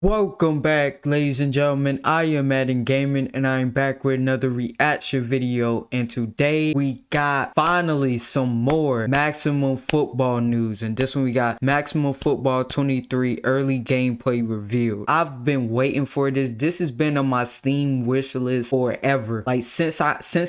Welcome back, ladies and gentlemen. I am Madden Gaming and I'm back with another reaction video, and today we got finally some more Maximum Football news, and this one we got Maximum Football 23 early gameplay revealed. I've been waiting for this. This has been on my Steam wish list forever. Like since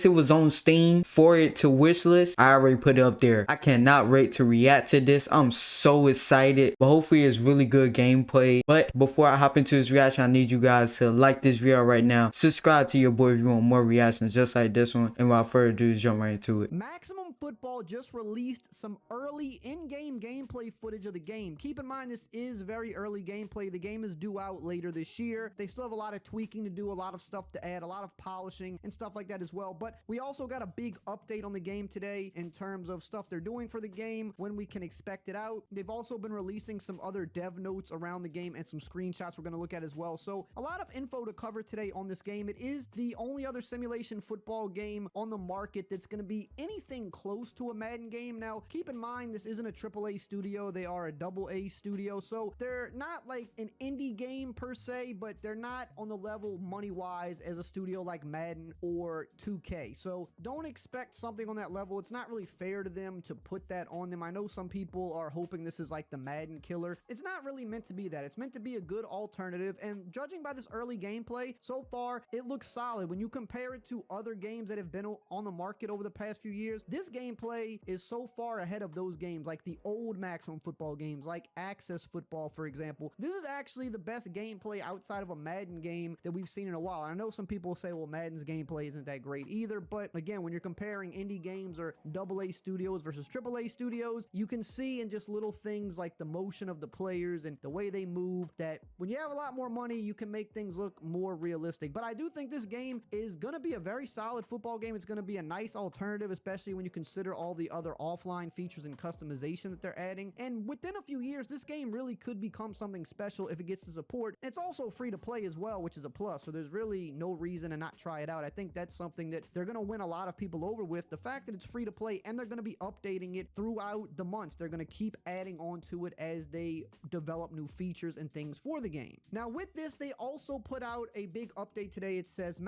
it was on Steam for it to wish list, I already put it up there. I cannot wait to react to this. I'm so excited, but hopefully it's really good gameplay. But before I hop into this reaction, I need you guys to like this video right now, subscribe to your boy if you want more reactions just like this one, and without further ado, jump right into it. Maximum Football just released some early in-game gameplay footage of the game. Keep in mind, this is very early gameplay. The game is due out later this year. They still have a lot of tweaking to do, a lot of stuff to add, a lot of polishing and stuff like that as well. But we also got a big update on the game today in terms of stuff they're doing for the game, when we can expect it out. They've also been releasing some other dev notes around the game and some screenshots we're going to look at as well. So a lot of info to cover today on this game. It is the only other simulation football game on the market that's going to be anything close to a Madden game. Now, keep in mind, this isn't a AAA studio. They are a AA studio. So they're not like an indie game per se, but they're not on the level money-wise as a studio like Madden or 2K. So don't expect something on that level. It's not really fair to them to put that on them. I know some people are hoping this is like the Madden killer. It's not really meant to be that. It's meant to be a good alternative, and judging by this early gameplay so far, it looks solid. When you compare it to other games that have been on the market over the past few years, this gameplay is so far ahead of those games, like the old Maximum Football games, like Access Football, for example. This is actually the best gameplay outside of a Madden game that we've seen in a while. And I know some people say, well, Madden's gameplay isn't that great either, but again, when you're comparing indie games or AA studios versus AAA studios, you can see in just little things like the motion of the players and the way they move that when you have a lot more money, you can make things look more realistic. But I do think this game is going to be a very solid football game. It's going to be a nice alternative, especially when you consider all the other offline features and customization that they're adding. And within a few years, this game really could become something special if it gets the support. It's also free to play as well, which is a plus. So there's really no reason to not try it out. I think that's something that they're going to win a lot of people over with. The fact that it's free to play and they're going to be updating it throughout the months. They're going to keep adding on to it as they develop new features and things for the game. Now, with this, they also put out a big update today. It says,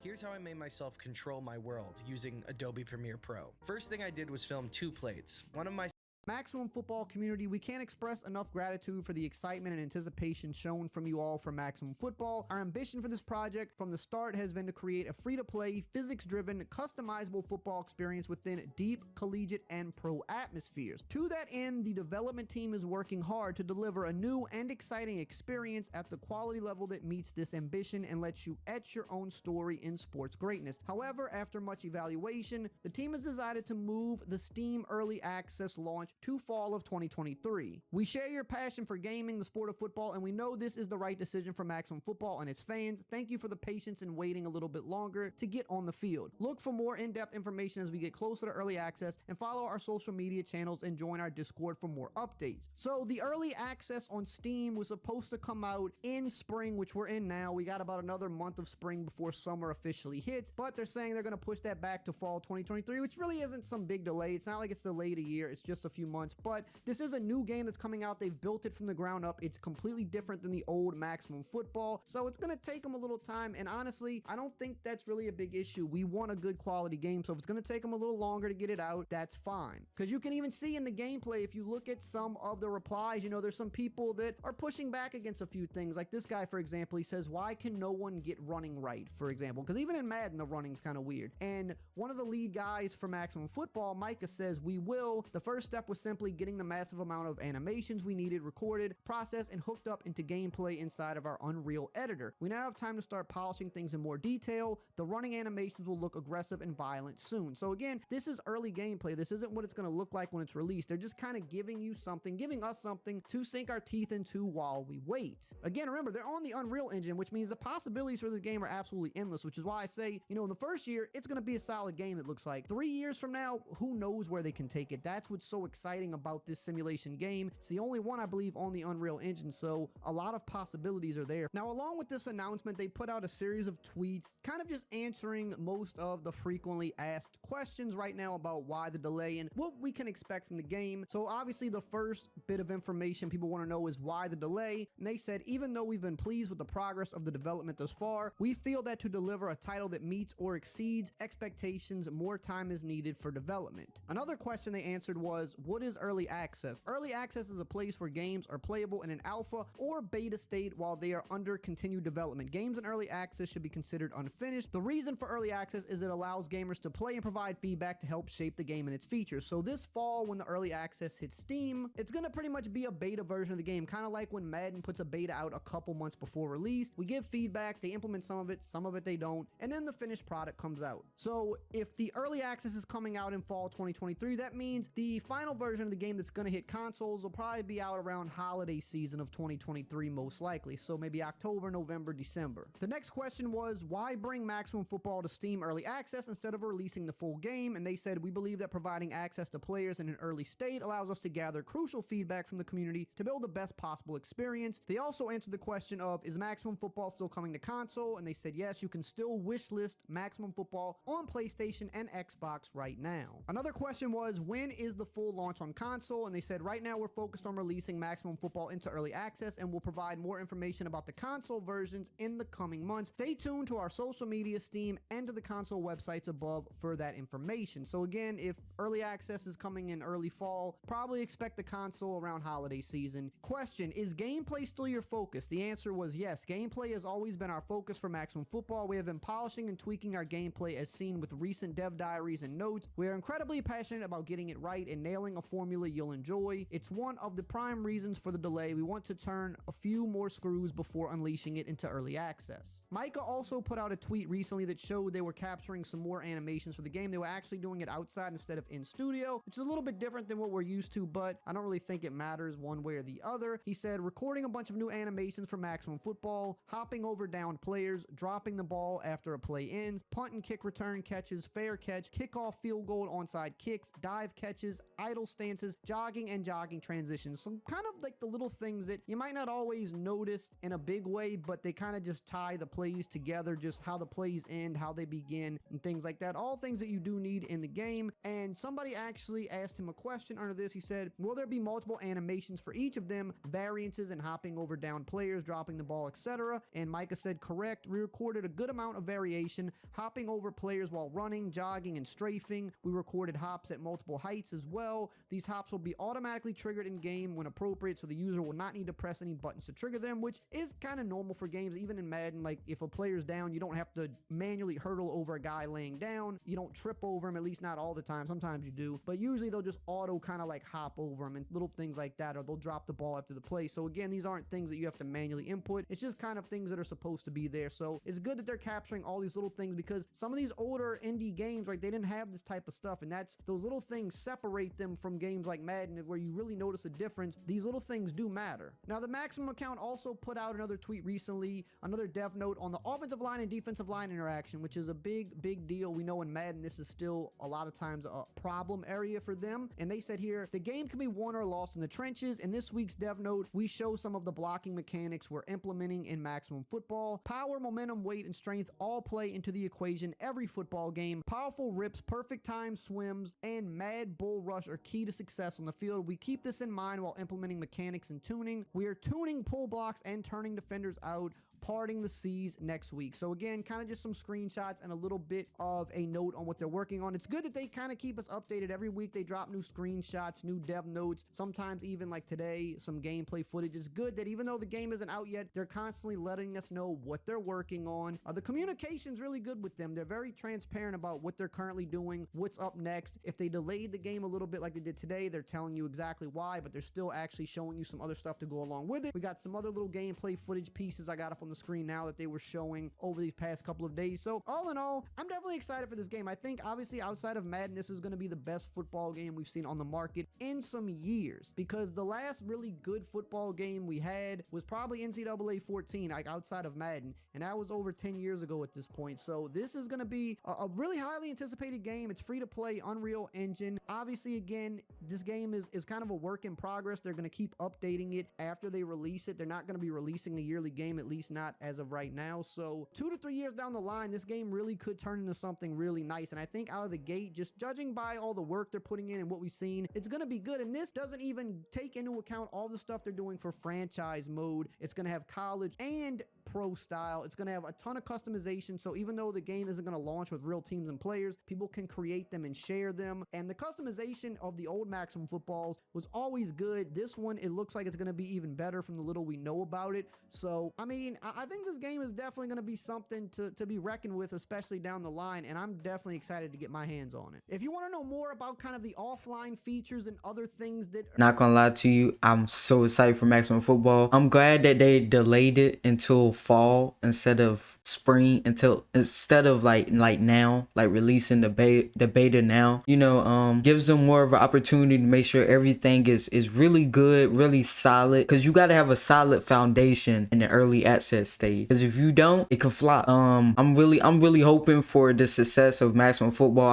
here's how I made myself control my world using Adobe Premiere Pro. First thing I did was film 2 plates. One of my Maximum Football community, we can't express enough gratitude for the excitement and anticipation shown from you all for Maximum Football. Our ambition for this project from the start has been to create a free-to-play, physics-driven, customizable football experience within deep collegiate and pro atmospheres. To that end, the development team is working hard to deliver a new and exciting experience at the quality level that meets this ambition and lets you etch your own story in sports greatness. However, after much evaluation, the team has decided to move the Steam Early Access launch to fall of 2023. We share your passion for gaming, the sport of football, and we know this is the right decision for Maximum Football and its fans. Thank you for the patience in waiting a little bit longer to get on the field. Look for more in-depth information as we get closer to early access, and follow our social media channels and join our Discord for more updates. So the early access on Steam was supposed to come out in spring, which we're in now. We got about another month of spring before summer officially hits, but they're saying they're going to push that back to fall 2023, which really isn't some big delay. It's not like it's delayed a year. It's just a few months, but this is a new game that's coming out. They've built it from the ground up. It's completely different than the old Maximum Football, so it's going to take them a little time, and honestly, I don't think that's really a big issue. We want a good quality game, so if it's going to take them a little longer to get it out, that's fine, because you can even see in the gameplay, if you look at some of the replies, you know, there's some people that are pushing back against a few things. Like this guy, for example, he says, why can no one get running right, for example, because even in Madden, the running's kind of weird. And one of the lead guys for Maximum Football, Micah, says, we will. The first step was simply getting the massive amount of animations we needed recorded, processed, and hooked up into gameplay inside of our Unreal editor. We now have time to start polishing things in more detail. The running animations will look aggressive and violent soon. So again, this is early gameplay. This isn't what it's going to look like when it's released. They're just kind of giving you something, giving us something to sink our teeth into while we wait. Again, remember, they're on the Unreal Engine, which means the possibilities for this game are absolutely endless, which is why I say, you know, in the first year, it's going to be a solid game, it looks like. 3 years from now, who knows where they can take it. That's what's so exciting exciting about this simulation game. It's the only one, I believe, on the Unreal Engine, so a lot of possibilities are there. Now, along with this announcement, they put out a series of tweets kind of just answering most of the frequently asked questions right now about why the delay and what we can expect from the game. So obviously the first bit of information people want to know is why the delay, and they said, even though we've been pleased with the progress of the development thus far, we feel that to deliver a title that meets or exceeds expectations, more time is needed for development. Another question they answered was, what is early access? Early access is a place where games are playable in an alpha or beta state while they are under continued development. Games in early access should be considered unfinished. The reason for early access is it allows gamers to play and provide feedback to help shape the game and its features. So this fall, when the early access hits Steam, it's gonna pretty much be a beta version of the game, kind of like when Madden puts a beta out a couple months before release. We give feedback, they implement some of it they don't, and then the finished product comes out. So if the early access is coming out in fall 2023, that means the final version of the game that's gonna hit consoles will probably be out around holiday season of 2023 most likely, so maybe October, November, December. The next question was, why bring Maximum Football to Steam early access instead of releasing the full game? And they said, we believe that providing access to players in an early state allows us to gather crucial feedback from the community to build the best possible experience. They also answered the question of, is Maximum Football still coming to console? And they said, yes, you can still wishlist Maximum Football on PlayStation and Xbox right now. Another question was, when is the full launch on console? And they said, right now we're focused on releasing Maximum Football into early access, and we'll provide more information about the console versions in the coming months. Stay tuned to our social media, Steam, and to the console websites above for that information. So again, if early access is coming in early fall, probably expect the console around holiday season. Question, is gameplay still your focus? The answer was yes. Gameplay has always been our focus for Maximum Football. We have been polishing and tweaking our gameplay as seen with recent dev diaries and notes. We are incredibly passionate about getting it right and nailing a formula you'll enjoy. It's one of the prime reasons for the delay. We want to turn a few more screws before unleashing it into early access. Micah also put out a tweet recently that showed they were capturing some more animations for the game. They were actually doing it outside instead of in studio, which is a little bit different than what we're used to, but I don't really think it matters one way or the other. He said, recording a bunch of new animations for Maximum Football, hopping over downed players, dropping the ball after a play ends, punt and kick return catches, fair catch, kickoff, field goal, onside kicks, dive catches, idle stances, jogging and jogging transitions. So kind of like the little things that you might not always notice in a big way, but they kind of just tie the plays together, just how the plays end, how they begin, and things like that. All things that you do need in the game. And somebody actually asked him a question under this. He said, will there be multiple animations for each of them, variances and hopping over down players, dropping the ball, etc.? And Micah said, correct. We recorded a good amount of variation, hopping over players while running, jogging, and strafing. We recorded hops at multiple heights as well. These hops will be automatically triggered in game when appropriate, so the user will not need to press any buttons to trigger them, which is kind of normal for games. Even in Madden, like if a player's down, you don't have to manually hurdle over a guy laying down. You don't trip over him, at least not all the time. Sometimes you do, but usually they'll just auto kind of like hop over him and little things like that, or they'll drop the ball after the play. So again, these aren't things that you have to manually input. It's just kind of things that are supposed to be there. So it's good that they're capturing all these little things, because some of these older indie games, right, they didn't have this type of stuff, and that's those little things separate them from games like Madden, where you really notice a difference. These little things do matter. Now, the Maximum account also put out another tweet recently, another dev note on the offensive line and defensive line interaction, which is a big deal. We know in Madden this is still a lot of times a problem area for them, and they said here, the game can be won or lost in the trenches. In this week's dev note, we show some of the blocking mechanics we're implementing in Maximum Football. Power, momentum, weight, and strength all play into the equation every football game. Powerful rips, perfect time swims, and mad bull rush are key to success on the field. We keep this in mind while implementing mechanics and tuning. We are tuning pull blocks and turning defenders out, parting the seas next week. So again, kind of just some screenshots and a little bit of a note on what they're working on. It's good that they kind of keep us updated every week. They drop new screenshots, new dev notes, sometimes even like today, some gameplay footage. It's good that even though the game isn't out yet, they're constantly letting us know what they're working on. The communication's really good with them. They're very transparent about what they're currently doing, what's up next. If they delayed the game a little bit like they did today, they're telling you exactly why, but they're still actually showing you some other stuff to go along with it. We got some other little gameplay footage pieces I got up on the the screen now that they were showing over these past couple of days. So all in all, I'm definitely excited for this game. I think obviously outside of Madden, this is going to be the best football game we've seen on the market in some years, because the last really good football game we had was probably NCAA 14, like outside of Madden, and that was over 10 years ago at this point. So this is going to be a really highly anticipated game. It's free to play, Unreal Engine. Obviously, again, this game is kind of a work in progress. They're going to keep updating it after they release it. They're not going to be releasing a yearly game, at least not as of right now. So 2 to 3 years down the line, this game really could turn into something really nice. And I think out of the gate, just judging by all the work they're putting in and what we've seen, it's going to be good. And this doesn't even take into account all the stuff they're doing for franchise mode. It's going to have college and pro style. It's going to have a ton of customization. So even though the game isn't going to launch with real teams and players, people can create them and share them. And the customization of the old Maximum Footballs was always good. This one, it looks like it's going to be even better from the little we know about it. So, I mean, I think this game is definitely going to be something to be reckoned with, especially down the line. And I'm definitely excited to get my hands on it. If you want to know more about kind of the offline features and other things that... Not gonna lie to you, I'm so excited for Maximum Football. I'm glad that they delayed it until fall instead of spring, instead of like now, like releasing the beta now. You know, gives them more of an opportunity to make sure everything is really good, really solid, because you got to have a solid foundation in the early access stage, because if you don't, it could flop. I'm really hoping for the success of Maximum Football.